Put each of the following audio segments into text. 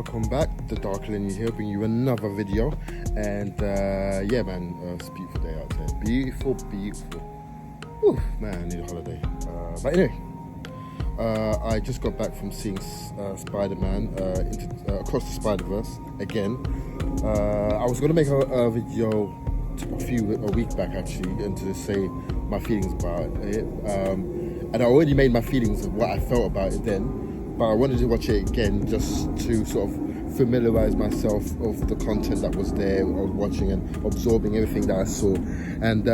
welcome back. The Dark Lane here, bringing you another video. And yeah, man, it's a beautiful day out there. Beautiful. Whew, man, I need a holiday. But anyway, I just got back from seeing Spider-Man across the Spiderverse again. I was going to make a video a week back actually, and to say my feelings about it. And I already made my feelings of what I felt about it then. But I wanted to watch it again just to sort of familiarize myself of the content that was there. I was watching and absorbing everything that I saw. And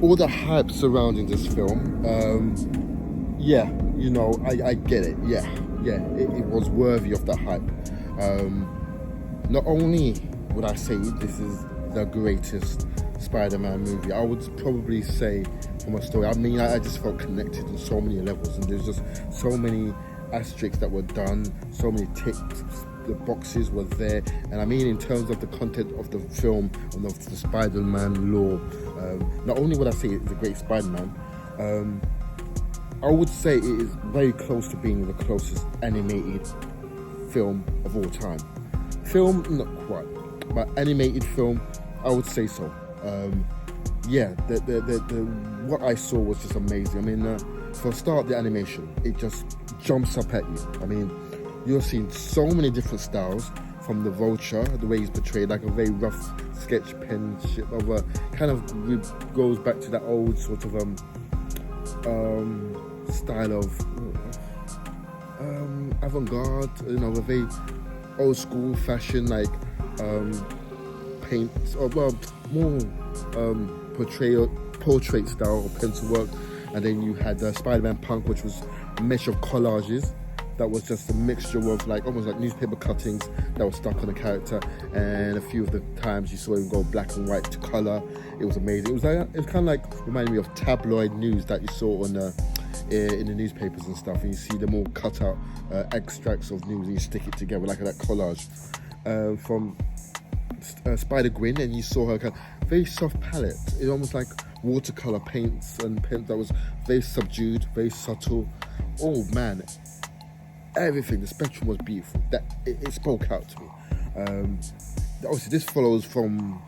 all the hype surrounding this film, yeah, you know, I get it. Yeah, it was worthy of the hype. Not only would I say this is the greatest Spider-Man movie, I would probably say from a story, I mean, I just felt connected on so many levels, and there's just so many asterisks that were done, so many ticks, the boxes were there. And I mean, in terms of the content of the film and of the Spider-Man lore, not only would I say it's a great Spider-Man, I would say it is very close to being the closest animated film of all time. Film, not quite, but animated film, I would say so. Yeah, what I saw was just amazing. I mean, for a start, the animation, it just jumps up at you. I mean, you're seeing so many different styles, from the Vulture, the way he's portrayed, like a very rough sketch pen shit of a kind of goes back to that old sort of style of avant-garde, you know, a very old school fashion, like paint, or well, more portrait style or pencil work. And then you had Spider-Man Punk, which was a mesh of collages that was just a mixture of like almost like newspaper cuttings that were stuck on a character, and a few of the times you saw him go black and white to color. It was amazing. It was kind of like reminded me of tabloid news that you saw on in the newspapers and stuff, and you see them all cut out extracts of news and you stick it together like that collage from Spider-Gwen, and you saw her kind of very soft palette. It almost like watercolor paints and paint that was very subdued, very subtle. Oh man, everything, the spectrum was beautiful. That it spoke out to me. Obviously this follows from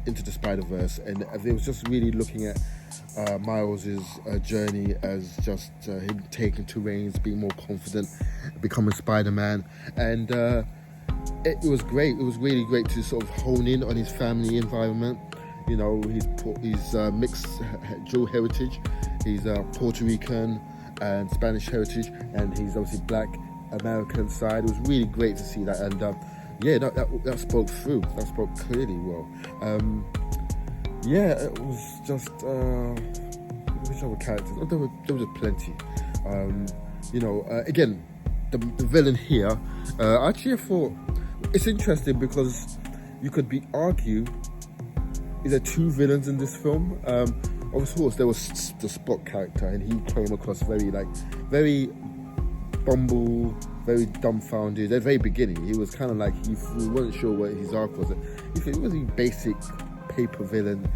Into the Spider-Verse, and it was just really looking at Miles's journey as just him taking to reins, being more confident, becoming Spider-Man. And it was great. It was really great to sort of hone in on his family environment. You know, he's mixed dual heritage. He's Puerto Rican and Spanish heritage, and he's obviously Black American side. It was really great to see that, and yeah, that spoke through. That spoke clearly well. Yeah, it was just which other characters? Oh, there was plenty. You know, again, the villain here. Actually, I thought it's interesting because you could argue, is there two villains in this film? Of course, there was the Spot character, and he came across very bumble, very dumbfounded. At the very beginning, he was kind of like, we weren't sure what his arc was. It was a basic paper villain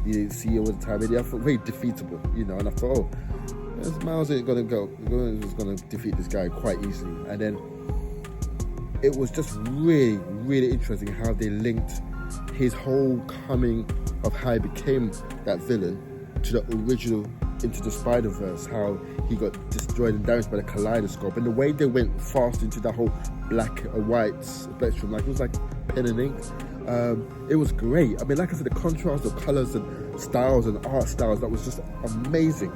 you see all the time. And I felt very defeatable, you know. And I thought, oh, Miles ain't gonna go. He's gonna defeat this guy quite easily. And then it was just really interesting how they linked his whole coming of how he became that villain to the original Into the Spider-Verse, how he got destroyed and damaged by the kaleidoscope, and the way they went fast into that whole black and white spectrum, like it was like pen and ink. It was great. I mean, like I said, the contrast of colors and styles and art styles, that was just amazing,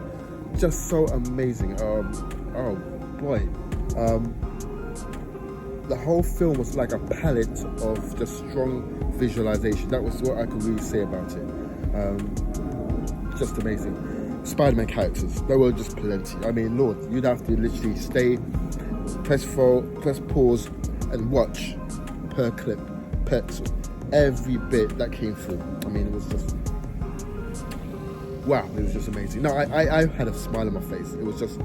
just so amazing. Oh boy. The whole film was like a palette of just strong visualization. That was what I could really say about it. Just amazing. Spider-Man characters, there were just plenty. I mean, Lord, you'd have to literally press pause, and watch per clip, every bit that came through. I mean, it was just, wow, it was just amazing. No, I had a smile on my face. It was just,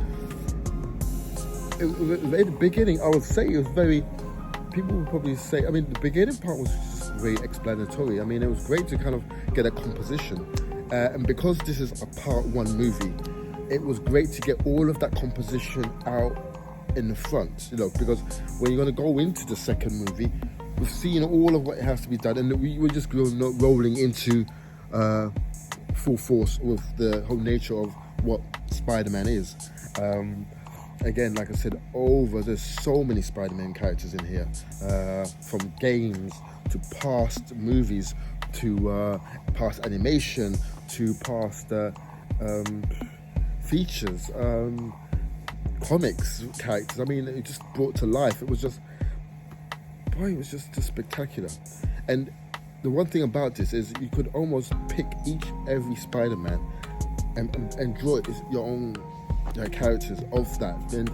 in the beginning, I would say it was very, people would probably say, I mean, the beginning part was just very explanatory. I mean, it was great to kind of get a composition. And because this is a part one movie, it was great to get all of that composition out in the front, because when you're going to go into the second movie, we've seen all of what has to be done, and we're just rolling into full force with the whole nature of what Spider-Man is. Again, like I said, there's so many Spider-Man characters in here, from games to past movies to past animation to past features, comics characters. I mean, it just brought to life. It was just spectacular. And the one thing about this is you could almost pick every Spider-Man and draw it as your own characters of that. Then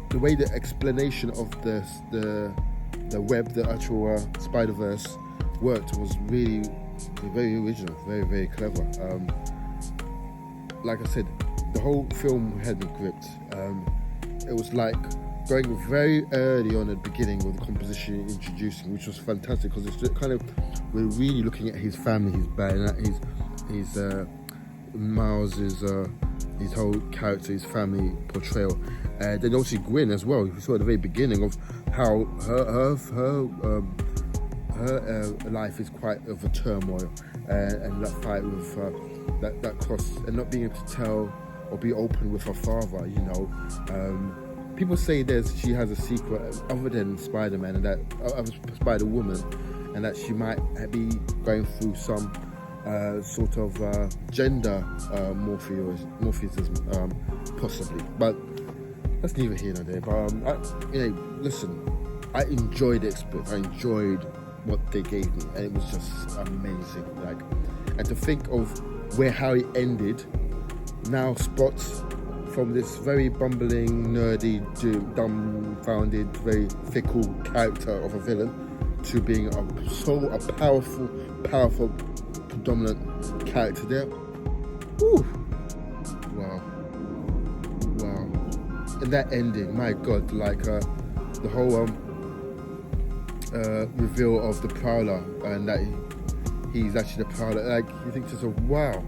the way the explanation of the web, the actual Spiderverse worked was really very original, very, very clever. Like I said, the whole film had me gripped. It was like going very early on at the beginning with the composition introducing, which was fantastic because it's kind of, we're really looking at his family, his Miles's his whole character, his family portrayal. Then also Gwen as well. We saw at the very beginning of how her life is quite of a turmoil, and that fight with that cross, and not being able to tell or be open with her father. People say she has a secret other than Spider-Man, and that Spider-Woman, and that she might be going through some sort of gender morphism, possibly. But that's neither here nor there. But listen, I enjoyed the experience. I enjoyed what they gave me, and it was just amazing. And to think of how it ended, now spots from this very bumbling, nerdy, dumbfounded, very fickle character of a villain to being a powerful, predominant character there. Whew. Wow. And that ending, my God, the whole reveal of the Prowler, and that he's actually the Prowler. You think to yourself, wow.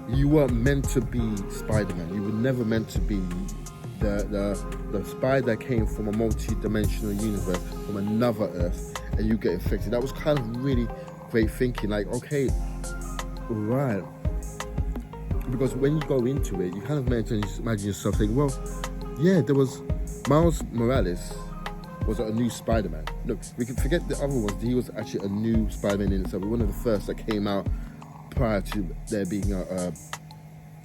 You weren't meant to be Spider-Man. You were never meant to be the spider that came from a multi-dimensional universe, from another Earth, and you get infected. That was kind of really great thinking. Okay, right. Because when you go into it, you kind of imagine yourself thinking, well, yeah, there was Miles Morales was a new Spider-Man. Look, we can forget the other ones. He was actually a new Spider-Man in itself. One of the first that came out prior to there being a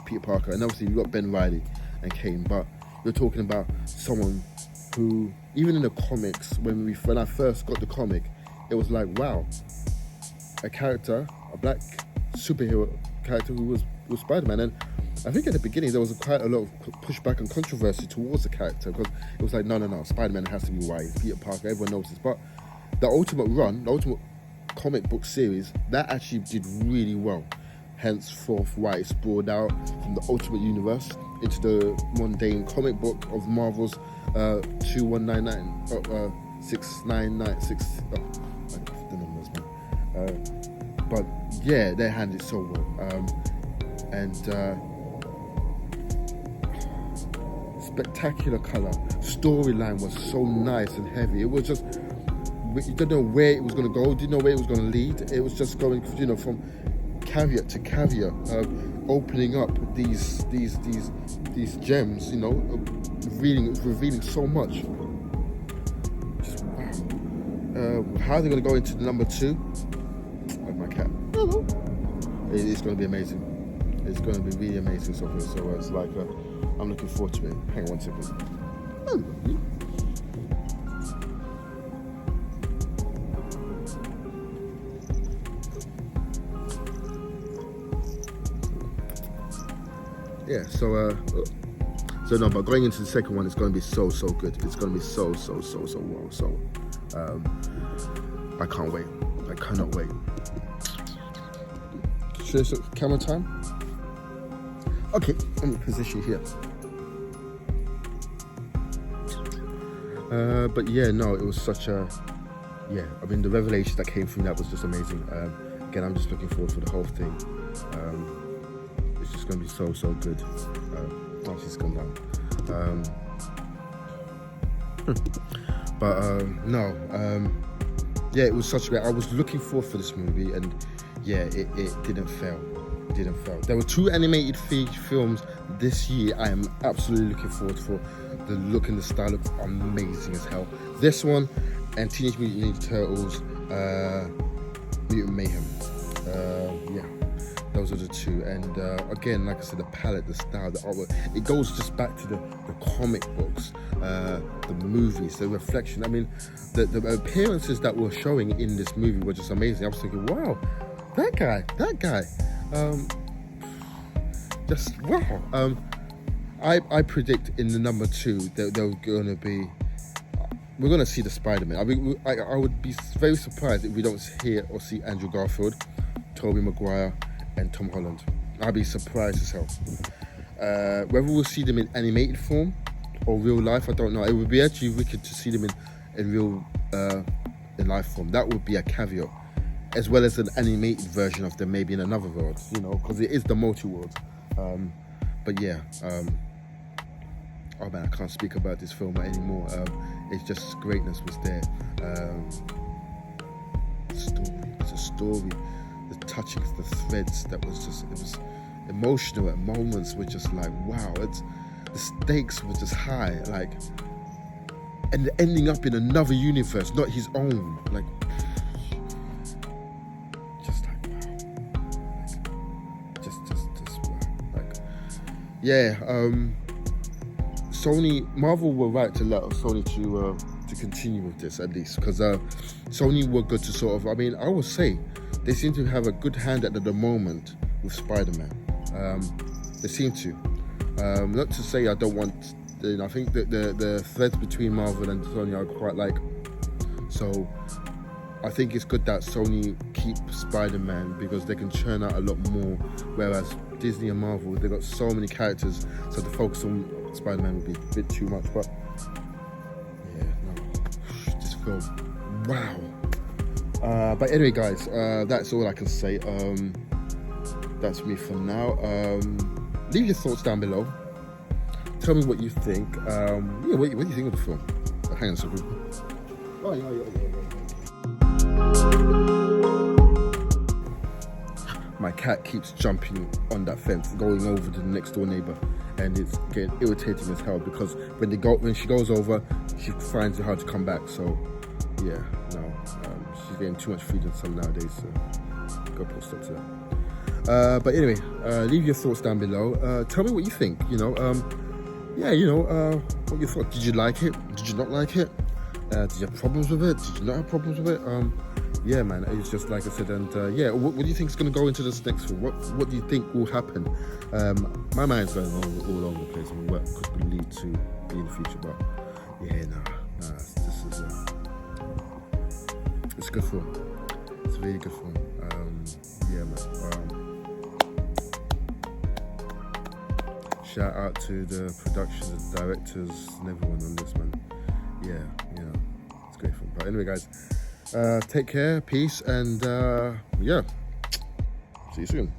Peter Parker, and obviously we got Ben Reilly and Kane, but you're talking about someone who, even in the comics, when I first got the comic, it was like, wow, a character, a black superhero character who was Spider-Man. And I think at the beginning there was quite a lot of pushback and controversy towards the character, because it was like, no, Spider-Man has to be white, it's Peter Parker, everyone knows this. But the ultimate comic book series, that actually did really well. Henceforth, why it sprawled out from the Ultimate Universe into the mundane comic book of Marvel's 2199, 699, I forgot the numbers, man. But yeah, they handled it so well. And spectacular color. Storyline was so nice and heavy. It was just, you don't know where it was going to go, didn't know where it was going to lead. It was just going, from caveat to caveat, opening up these gems, revealing so much. Just wow. How are they going to go into the number 2? Like my cat. Hello. It's going to be amazing. It's going to be really amazing so far. So it's like, I'm looking forward to it. Hang on 1 second. Hello. Yeah, so no, but going into the second one, it's going to be so good. It's going to be so well. So, I can't wait. I cannot wait. Should I start camera time? Okay, let me position here. But yeah, no, it was such a, I mean, the revelation that came from that was just amazing. Again, I'm just looking forward for the whole thing. It's just going to be so good. Oh, she's gone down. No. Yeah, it was such a great. I was looking forward for this movie, and yeah, it didn't fail. It didn't fail. There were 2 animated films this year. I am absolutely looking forward for. The look and the style looks amazing as hell. This one and Teenage Mutant Ninja Turtles, Mutant Mayhem. Yeah, those are the 2. And again, like I said, the palette, the style, the artwork, it goes just back to the comic books, the movies, the reflection. I mean, the appearances that were showing in this movie were just amazing. I was thinking, wow, that guy. Just wow. I predict in the number 2 that we're gonna see the Spider-Man. I mean, I would be very surprised if we don't hear or see Andrew Garfield, Tobey Maguire, and Tom Holland. I'd be surprised as hell. Whether we'll see them in animated form or real life, I don't know. It would be actually wicked to see them in real in life form. That would be a caveat, as well as an animated version of them, maybe in another world, because it is the multi-world. But yeah, oh man, I can't speak about this film anymore. It's just greatness was there. It's a story, the touching, the threads it was emotional at moments were just like, wow, the stakes were just high, like, and ending up in another universe, not his own, like, just like, wow, like, just wow, like, yeah, Marvel were right to let Sony to continue with this, at least, because Sony were good to sort of, I mean, I would say they seem to have a good hand at the moment with Spider-Man. They seem to. Not to say I don't want, I think that the threads between Marvel and Sony are quite like, so I think it's good that Sony keep Spider-Man because they can churn out a lot more, whereas Disney and Marvel, they've got so many characters, so the focus on Spider-Man would be a bit too much. But yeah, no, this film, wow. But anyway, guys, that's all I can say. That's me for now. Leave your thoughts down below. Tell me what you think. Yeah, what do you think of the film? Hang on a second. Oh, yeah. My cat keeps jumping on that fence, going over to the next door neighbor, and it's getting irritating as hell because when she goes over, she finds it hard to come back. So yeah, no, she's getting too much freedom some nowadays. So go put stop to that. But anyway, leave your thoughts down below. Tell me what you think. Yeah, what you thought. Did you like it? Did you not like it? Did you have problems with it? Did you not have problems with it? Yeah, man, it's just like I said, and yeah, what do you think is going to go into this next film? What do you think will happen? My mind's going all over the place and what could lead to be in the future, but yeah, this is it's a good film. It's a really good film. Yeah, man. Shout out to the production, the directors, and everyone on this, man. Yeah, it's a great film. But anyway, guys. Take care, peace, and yeah, see you soon.